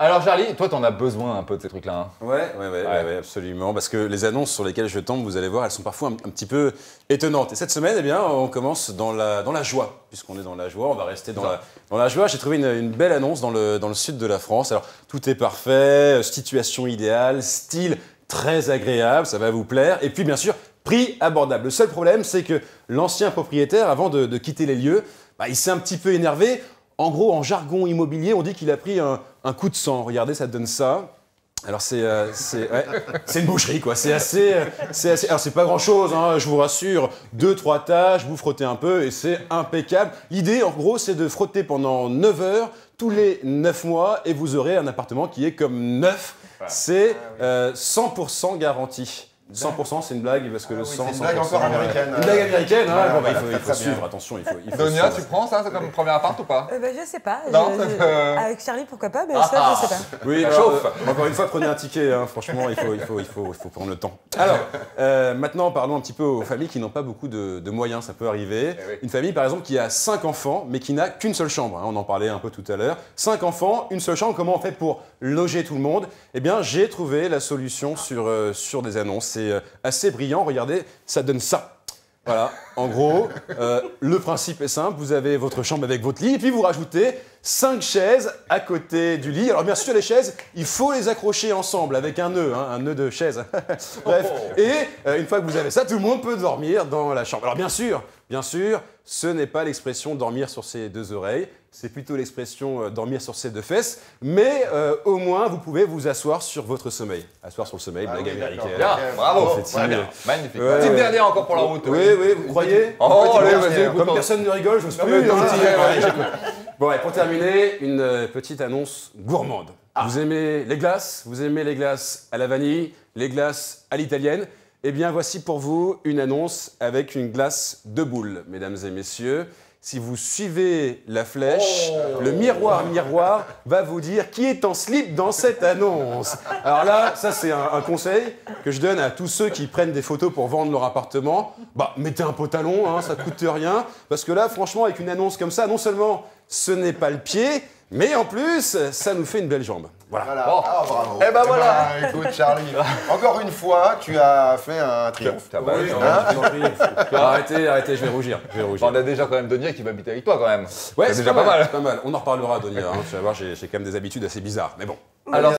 Alors Charlie, toi t'en as besoin un peu de ces trucs-là. Hein. Ouais, absolument. Parce que les annonces sur lesquelles je tombe, vous allez voir, elles sont parfois un petit peu étonnantes. Et cette semaine, eh bien, on commence dans la joie. Puisqu'on est dans la joie, on va rester dans la joie. J'ai trouvé une belle annonce dans le sud de la France. Alors, tout est parfait, situation idéale, style très agréable, ça va vous plaire. Et puis, bien sûr, prix abordable. Le seul problème, c'est que l'ancien propriétaire, avant de quitter les lieux, il s'est un petit peu énervé. En gros, en jargon immobilier, on dit qu'il a pris un coup de sang. Regardez, ça donne ça. Alors c'est une boucherie quoi, c'est assez, alors c'est pas grand chose, hein, je vous rassure, 2-3 tâches, vous frottez un peu et c'est impeccable. L'idée en gros c'est de frotter pendant 9 heures, tous les 9 mois et vous aurez un appartement qui est comme neuf, c'est 100% garanti. 100% c'est une blague parce que le sang. C'est une blague encore américaine. Une blague américaine, hein, il faut suivre, attention, il faut Donia, suivre. tu prends ça comme premier appart ou pas? Je sais pas. Non, avec Charlie, pourquoi pas, mais ça, je sais pas. Oui, encore une fois, prenez un ticket, hein, franchement, il faut prendre le temps. Alors, maintenant, parlons un petit peu aux familles qui n'ont pas beaucoup de moyens, ça peut arriver. Oui. Une famille, par exemple, qui a 5 enfants, mais qui n'a qu'une seule chambre, hein, on en parlait un peu tout à l'heure. 5 enfants, une seule chambre, comment on fait pour loger tout le monde? Eh bien, j'ai trouvé la solution sur des annonces. C'est assez brillant, regardez, ça donne ça. Voilà, en gros, le principe est simple, vous avez votre chambre avec votre lit et puis vous rajoutez 5 chaises à côté du lit. Alors bien sûr, les chaises, il faut les accrocher ensemble avec un nœud, hein, un nœud de chaise. Bref, et une fois que vous avez ça, tout le monde peut dormir dans la chambre. Alors bien sûr, ce n'est pas l'expression dormir sur ses deux oreilles, c'est plutôt l'expression dormir sur ses deux fesses, mais au moins vous pouvez vous asseoir sur votre sommeil. Asseoir sur le sommeil, blague américaine. Bien, bravo, Très bien. Magnifique. Petite dernière encore pour la route. Oui, vous croyez? Oh, allez, Petite vas-y, comme écoute-moi. personne ne rigole, j'ose plus. J'écoute. Bon, et pour terminer, une petite annonce gourmande. Vous aimez les glaces? Vous aimez les glaces à la vanille? Les glaces à l'italienne? Eh bien, voici pour vous une annonce avec une glace de boule, mesdames et messieurs. Si vous suivez la flèche, le miroir va vous dire qui est en slip dans cette annonce. Alors là, ça c'est un conseil que je donne à tous ceux qui prennent des photos pour vendre leur appartement. Mettez un pantalon, hein, ça coûte rien. Parce que là, franchement, avec une annonce comme ça, non seulement ce n'est pas le pied, mais en plus, ça nous fait une belle jambe. Voilà. Bon. Ah, bravo. Eh ben voilà. Écoute, Charlie, encore une fois, tu as fait un triomphe. Oui, arrêtez, je vais rougir. On a déjà quand même Donia qui va habiter avec toi quand même. Ouais, c'est c'est déjà pas mal. C'est pas mal. On en reparlera, Donia. Hein. Tu vas voir, j'ai quand même des habitudes assez bizarres. Mais bon. Alors,